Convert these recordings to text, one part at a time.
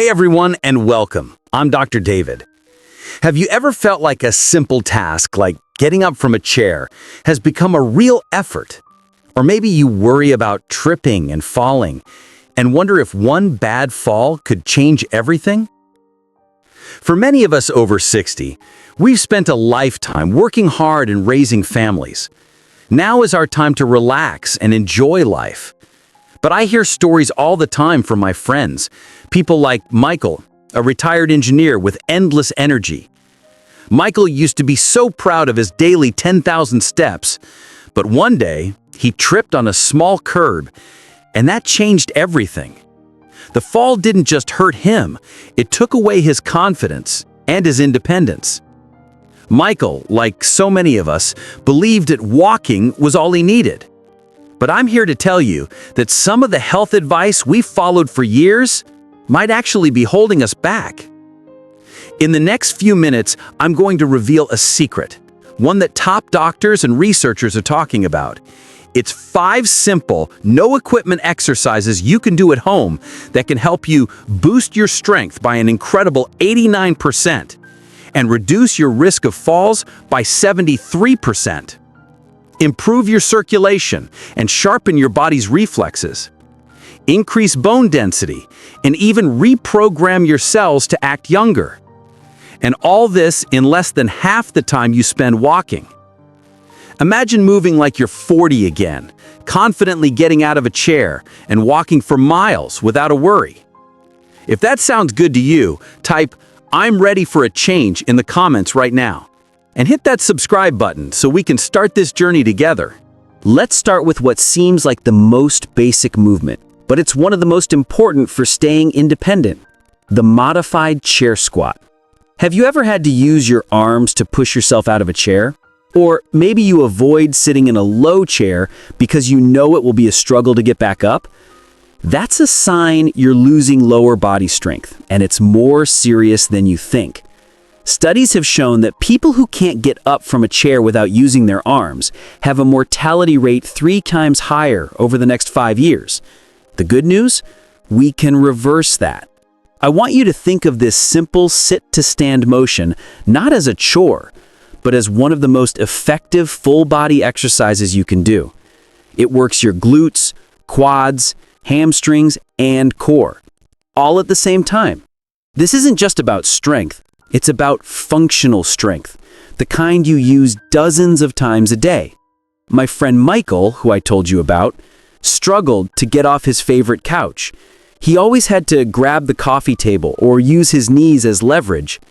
Hey everyone, and welcome. I'm Dr. David. Have you ever felt like a simple task, like getting up from a chair, has become a real effort? Or maybe you worry about tripping and falling, and wonder if one bad fall could change everything? For many of us over 60, we've spent a lifetime working hard and raising families. Now is our time to relax and enjoy life. But I hear stories all the time from my friends, people like Michael, a retired engineer with endless energy. Michael used to be so proud of his daily 10,000 steps, but one day he tripped on a small curb, and that changed everything. The fall didn't just hurt him, it took away his confidence and his independence. Michael, like so many of us, believed that walking was all he needed. But I'm here to tell you that some of the health advice we've followed for years might actually be holding us back. In the next few minutes, I'm going to reveal a secret, one that top doctors and researchers are talking about. It's 5 simple, no-equipment exercises you can do at home that can help you boost your strength by an incredible 89% and reduce your risk of falls by 73%. Improve your circulation and sharpen your body's reflexes. Increase bone density and even reprogram your cells to act younger. And all this in less than half the time you spend walking. Imagine moving like you're 40 again, confidently getting out of a chair and walking for miles without a worry. If that sounds good to you, type "I'm ready for a change" in the comments right now. And hit that subscribe button so we can start this journey together. Let's start with what seems like the most basic movement, but it's one of the most important for staying independent: the modified chair squat. Have you ever had to use your arms to push yourself out of a chair? Or maybe you avoid sitting in a low chair because you know it will be a struggle to get back up? That's a sign you're losing lower body strength, and it's more serious than you think. Studies have shown that people who can't get up from a chair without using their arms have a mortality rate 3 times higher over the next 5 years. The good news? We can reverse that. I want you to think of this simple sit-to-stand motion not as a chore, but as one of the most effective full-body exercises you can do. It works your glutes, quads, hamstrings, and core, all at the same time. This isn't just about strength. It's about functional strength, the kind you use dozens of times a day. My friend Michael, who I told you about, struggled to get off his favorite couch. He always had to grab the coffee table or use his knees as leverage.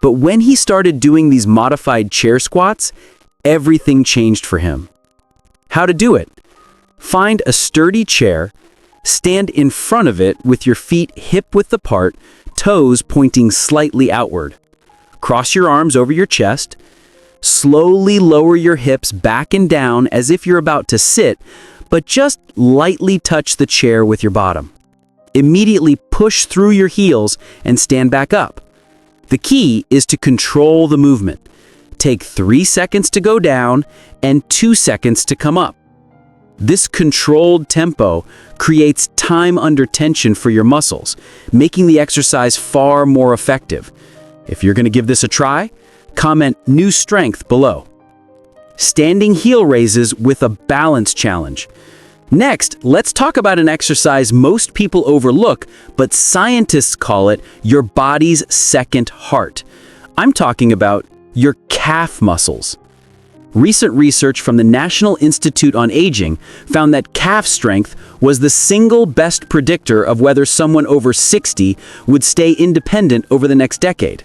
But when he started doing these modified chair squats, everything changed for him. How to do it? Find a sturdy chair, stand in front of it with your feet hip-width apart, toes pointing slightly outward. Cross your arms over your chest. Slowly lower your hips back and down as if you're about to sit, but just lightly touch the chair with your bottom. Immediately push through your heels and stand back up. The key is to control the movement. Take 3 seconds to go down and 2 seconds to come up. This controlled tempo creates time under tension for your muscles, making the exercise far more effective. If you're going to give this a try, comment "new strength" below. Standing heel raises with a balance challenge. Next, let's talk about an exercise most people overlook, but scientists call it your body's second heart. I'm talking about your calf muscles. Recent research from the National Institute on Aging found that calf strength was the single best predictor of whether someone over 60 would stay independent over the next decade.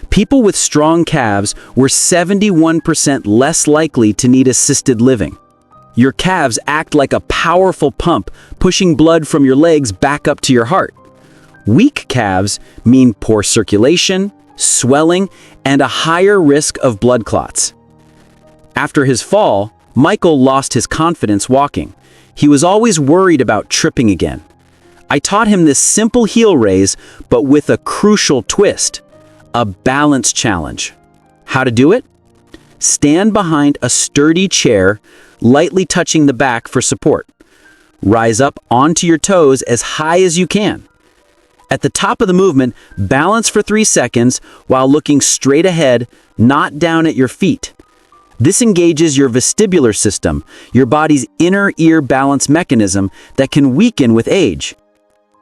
People with strong calves were 71% less likely to need assisted living. Your calves act like a powerful pump, pushing blood from your legs back up to your heart. Weak calves mean poor circulation, swelling, and a higher risk of blood clots. After his fall, Michael lost his confidence walking. He was always worried about tripping again. I taught him this simple heel raise, but with a crucial twist: a balance challenge. How to do it? Stand behind a sturdy chair, lightly touching the back for support. Rise up onto your toes as high as you can. At the top of the movement, balance for 3 seconds while looking straight ahead, not down at your feet. This engages your vestibular system, your body's inner ear balance mechanism that can weaken with age.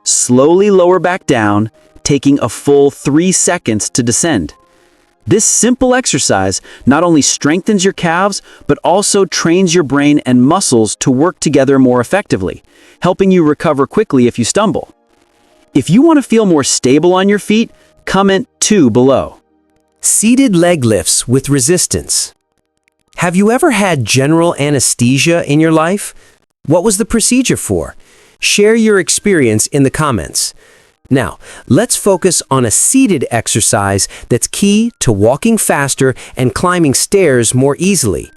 Slowly lower back down, taking a full 3 seconds to descend. This simple exercise not only strengthens your calves, but also trains your brain and muscles to work together more effectively, helping you recover quickly if you stumble. If you want to feel more stable on your feet, comment 2 below. Seated leg lifts with resistance. Have you ever had general anesthesia in your life? What was the procedure for? Share your experience in the comments. Now, let's focus on a seated exercise that's key to walking faster and climbing stairs more easily.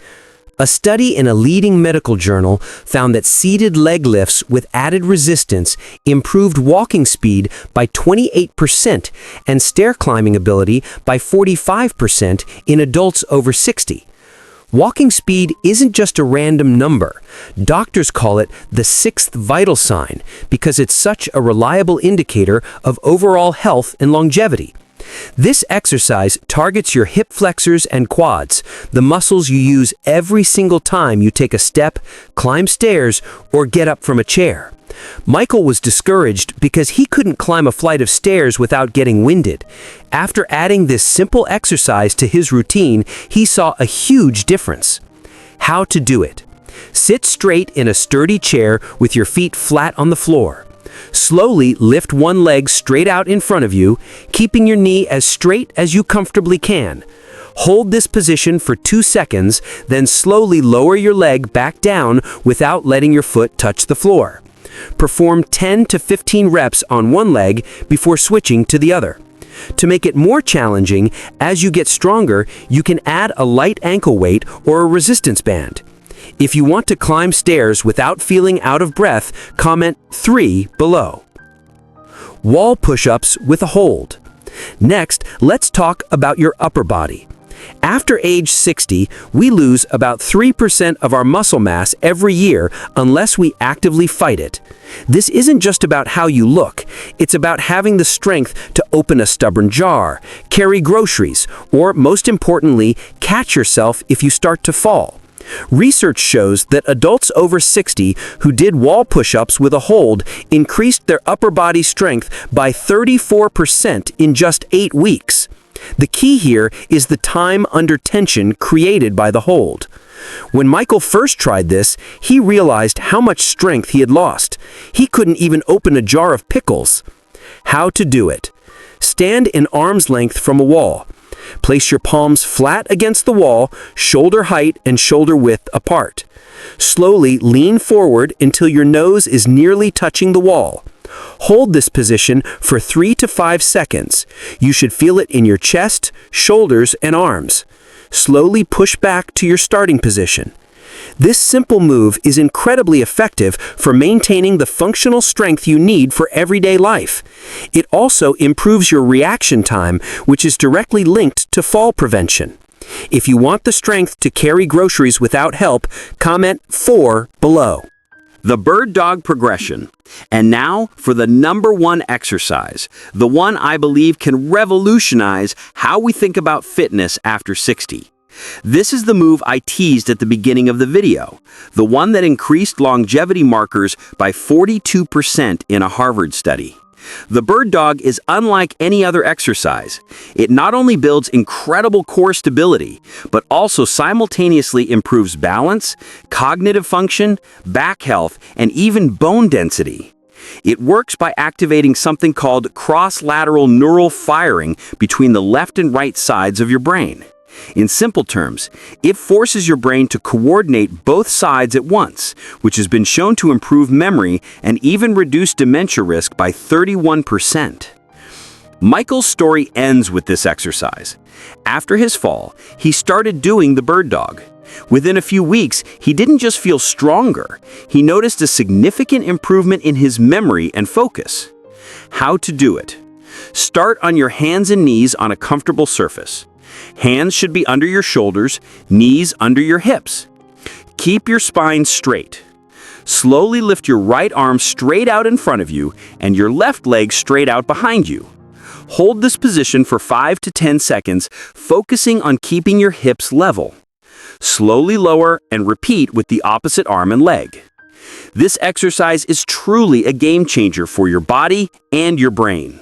A study in a leading medical journal found that seated leg lifts with added resistance improved walking speed by 28% and stair climbing ability by 45% in adults over 60. Walking speed isn't just a random number. Doctors call it the sixth vital sign because it's such a reliable indicator of overall health and longevity. This exercise targets your hip flexors and quads, the muscles you use every single time you take a step, climb stairs, or get up from a chair. Michael was discouraged because he couldn't climb a flight of stairs without getting winded. After adding this simple exercise to his routine, he saw a huge difference. How to do it. Sit straight in a sturdy chair with your feet flat on the floor. Slowly lift one leg straight out in front of you, keeping your knee as straight as you comfortably can. Hold this position for 2 seconds, then slowly lower your leg back down without letting your foot touch the floor. Perform 10 to 15 reps on one leg before switching to the other. To make it more challenging, as you get stronger, you can add a light ankle weight or a resistance band. If you want to climb stairs without feeling out of breath, comment 3 below. Wall push-ups with a hold. Next, let's talk about your upper body. After age 60, we lose about 3% of our muscle mass every year unless we actively fight it. This isn't just about how you look, it's about having the strength to open a stubborn jar, carry groceries, or most importantly, catch yourself if you start to fall. Research shows that adults over 60 who did wall push-ups with a hold increased their upper body strength by 34% in just 8 weeks. The key here is the time under tension created by the hold. When Michael first tried this, he realized how much strength he had lost. He couldn't even open a jar of pickles. How to do it. Stand in arm's length from a wall. Place your palms flat against the wall, shoulder height and shoulder width apart. Slowly lean forward until your nose is nearly touching the wall. Hold this position for 3 to 5 seconds. You should feel it in your chest, shoulders, and arms. Slowly push back to your starting position. This simple move is incredibly effective for maintaining the functional strength you need for everyday life. It also improves your reaction time, which is directly linked to fall prevention. If you want the strength to carry groceries without help, comment 4 below. The bird dog progression. And now for the number one exercise, the one I believe can revolutionize how we think about fitness after 60. This is the move I teased at the beginning of the video, the one that increased longevity markers by 42% in a Harvard study. The bird dog is unlike any other exercise. It not only builds incredible core stability, but also simultaneously improves balance, cognitive function, back health, and even bone density. It works by activating something called cross-lateral neural firing between the left and right sides of your brain. In simple terms, it forces your brain to coordinate both sides at once, which has been shown to improve memory and even reduce dementia risk by 31%. Michael's story ends with this exercise. After his fall, he started doing the bird dog. Within a few weeks, he didn't just feel stronger, he noticed a significant improvement in his memory and focus. How to do it? Start on your hands and knees on a comfortable surface. Hands should be under your shoulders, knees under your hips. Keep your spine straight. Slowly lift your right arm straight out in front of you and your left leg straight out behind you. Hold this position for 5 to 10 seconds, focusing on keeping your hips level. Slowly lower and repeat with the opposite arm and leg. This exercise is truly a game changer for your body and your brain.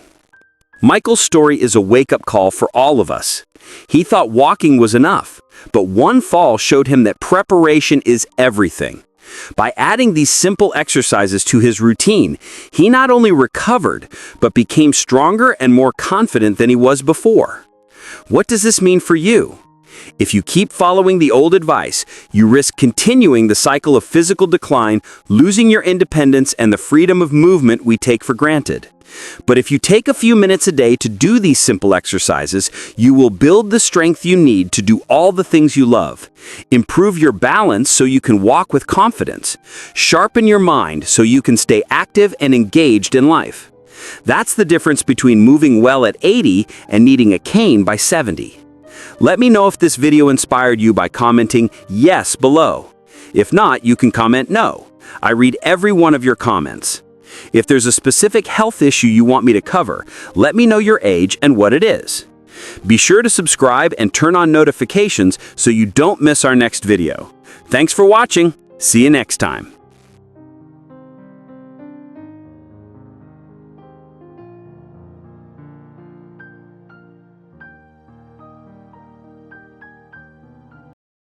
Michael's story is a wake-up call for all of us. He thought walking was enough, but one fall showed him that preparation is everything. By adding these simple exercises to his routine, he not only recovered, but became stronger and more confident than he was before. What does this mean for you? If you keep following the old advice, you risk continuing the cycle of physical decline, losing your independence and the freedom of movement we take for granted. But if you take a few minutes a day to do these simple exercises, you will build the strength you need to do all the things you love. Improve your balance so you can walk with confidence. Sharpen your mind so you can stay active and engaged in life. That's the difference between moving well at 80 and needing a cane by 70. Let me know if this video inspired you by commenting yes below. If not, you can comment no. I read every one of your comments. If there's a specific health issue you want me to cover, let me know your age and what it is. Be sure to subscribe and turn on notifications so you don't miss our next video. Thanks for watching. See you next time.